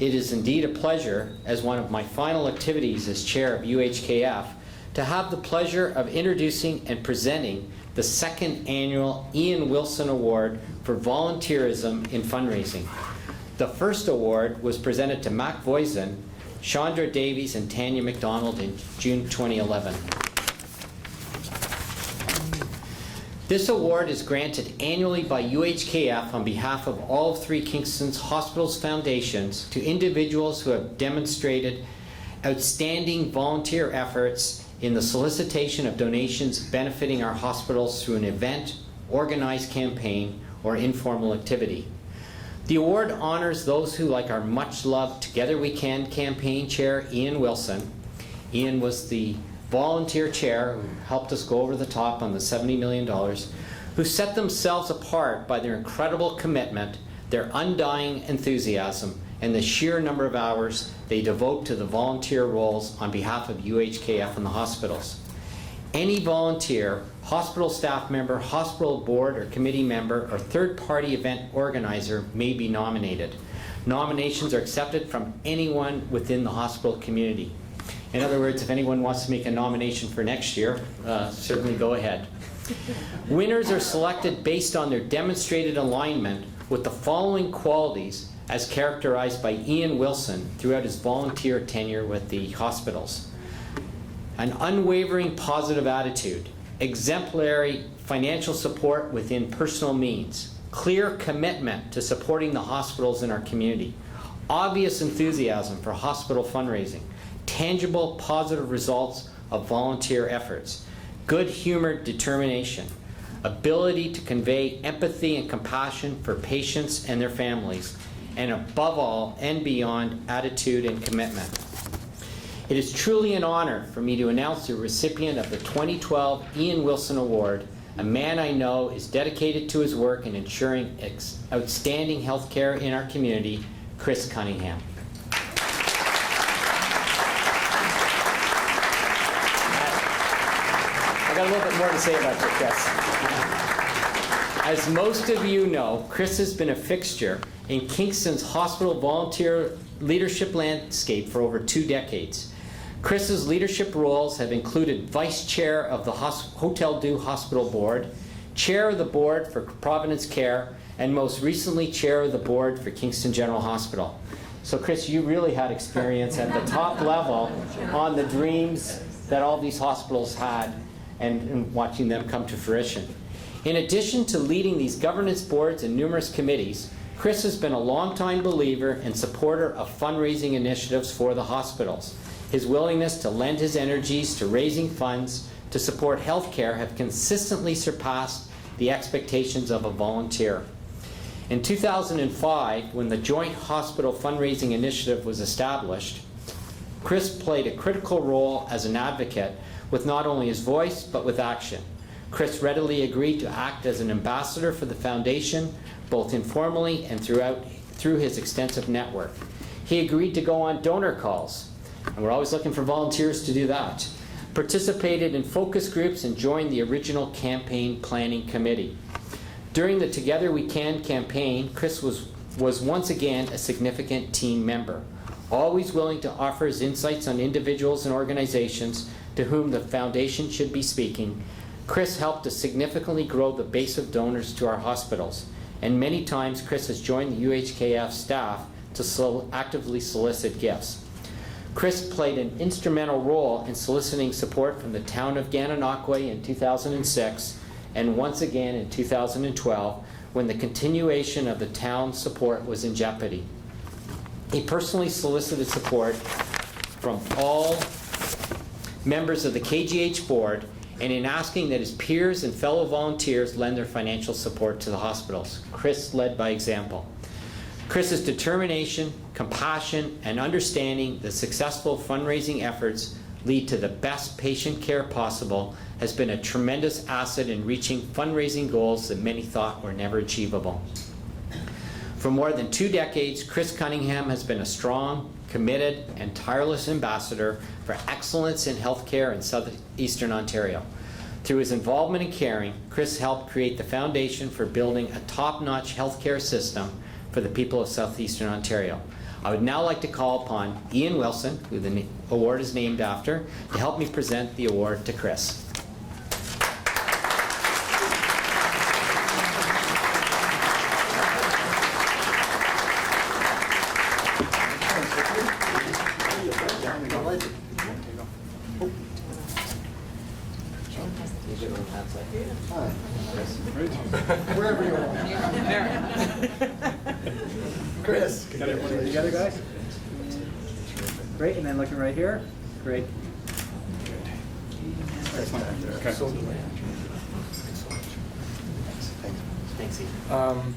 It is indeed a pleasure, as one of my final activities as chair of UHKF, to have the pleasure of introducing and presenting the second annual Ian Wilson Award for Volunteerism in Fundraising. The first award was presented to Mac Voisin, Chandra Davies, and Tanya McDonald in June 2011. This award is granted annually by UHKF on behalf of all of 3 Kingston's hospitals foundations to individuals who have demonstrated outstanding volunteer efforts in the solicitation of donations benefiting our hospitals through an event, organized campaign, or informal activity. The award honors those who, like our much-loved Together We Can campaign chair, Ian Wilson. Ian was the volunteer chair who helped us go over the top on the $70 million, who set themselves apart by their incredible commitment, their undying enthusiasm, and the sheer number of hours they devote to the volunteer roles on behalf of UHKF and the hospitals. Any volunteer, hospital staff member, hospital board or committee member, or third-party event organizer may be nominated. Nominations are accepted from anyone within the hospital community. In other words, if anyone wants to make a nomination for next year, certainly go ahead. Winners are selected based on their demonstrated alignment with the following qualities as characterized by Ian Wilson throughout his volunteer tenure with the hospitals. An unwavering positive attitude, exemplary financial support within personal means, clear commitment to supporting the hospitals in our community, obvious enthusiasm for hospital fundraising, tangible positive results of volunteer efforts, good-humored determination, ability to convey empathy and compassion for patients and their families, and above all and beyond, attitude and commitment. It is truly an honor for me to announce the recipient of the 2012 Ian Wilson Award, a man I know is dedicated to his work in ensuring outstanding health care in our community, Chris Cunningham. I got a little bit more to say about you, Chris. As most of you know, Chris has been a fixture in Kingston's hospital volunteer leadership landscape for over 2 decades. Chris's leadership roles have included Vice Chair of the Hotel Dieu Board, Chair of the Board for Providence Care, and most recently Chair of the Board for Kingston General Hospital. So Chris, you really had experience at the top level on the dreams that all these hospitals had and watching them come to fruition. In addition to leading these governance boards and numerous committees, Chris has been a longtime believer and supporter of fundraising initiatives for the hospitals. His willingness to lend his energies to raising funds to support healthcare have consistently surpassed the expectations of a volunteer. In 2005, when the Joint Hospital Fundraising Initiative was established, Chris played a critical role as an advocate with not only his voice, but with action. Chris readily agreed to act as an ambassador for the foundation, both informally and through his extensive network. He agreed to go on donor calls, and we're always looking for volunteers to do that, participated in focus groups, and joined the original campaign planning committee. During the Together We Can campaign, Chris was once again a significant team member, always willing to offer his insights on individuals and organizations to whom the foundation should be speaking. Chris helped to significantly grow the base of donors to our hospitals, and many times Chris has joined the UHKF staff to actively solicit gifts. Chris played an instrumental role in soliciting support from the town of Gananoque in 2006, and once again in 2012, when the continuation of the town's support was in jeopardy. He personally solicited support from all members of the KGH board, and in asking that his peers and fellow volunteers lend their financial support to the hospitals. Chris led by example. Chris's determination, compassion, and understanding that successful fundraising efforts lead to the best patient care possible has been a tremendous asset in reaching fundraising goals that many thought were never achievable. For more than 2 decades, Chris Cunningham has been a strong, committed, and tireless ambassador for excellence in healthcare in southeastern Ontario. Through his involvement in caring, Chris helped create the foundation for building a top-notch healthcare system for the people of southeastern Ontario. I would now like to call upon Ian Wilson, who the award is named after, to help me present the award to Chris. Wherever you are. Chris. Got everyone together, guys? Great, and then looking right here. Great. Okay. Thanks, Ian.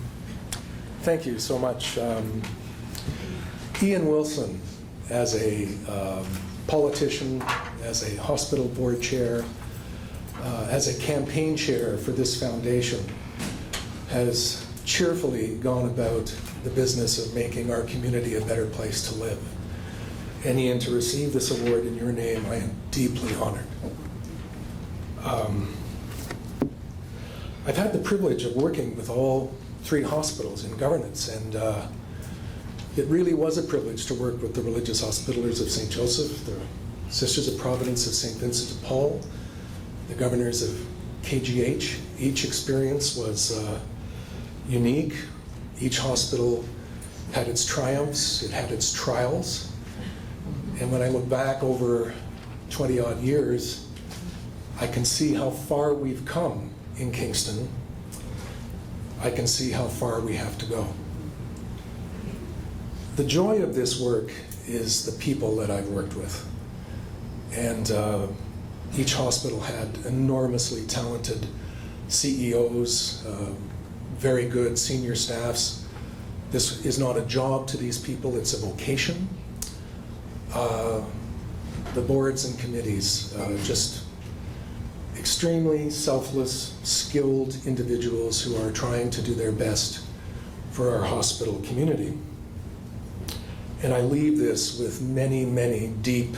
Thank you so much. Ian Wilson, as a politician, as a hospital board chair, as a campaign chair for this foundation, has cheerfully gone about the business of making our community a better place to live. And Ian, to receive this award in your name, I am deeply honored. I've had the privilege of working with all 3 hospitals in governance, and it really was a privilege to work with the Religious Hospitallers of St. Joseph, the Sisters of Providence of St. Vincent de Paul, the governors of KGH. Each experience was unique. Each hospital had its triumphs, it had its trials. And when I look back over 20-odd years, I can see how far we've come in Kingston. I can see how far we have to go. The joy of this work is the people that I've worked with. And each hospital had enormously talented CEOs, very good senior staffs. This is not a job to these people, it's a vocation. The boards and committees, just extremely selfless, skilled individuals who are trying to do their best for our hospital community. And I leave this with many, many deep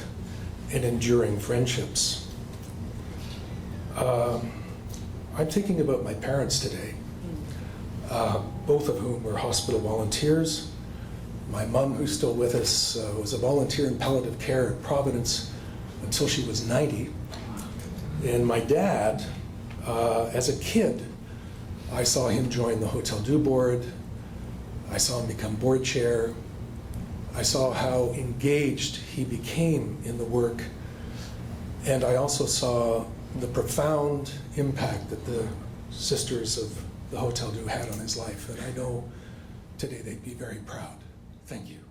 and enduring friendships. I'm thinking about my parents today, both of whom were hospital volunteers. My mom, who's still with us, was a volunteer in palliative care at Providence until she was 90. And my dad, as a kid, I saw him join the Hotel Dieu Board. I saw him become board chair. I saw how engaged he became in the work. And I also saw the profound impact that the Sisters of the Hotel Dieu had on his life. And I know today they'd be very proud. Thank you.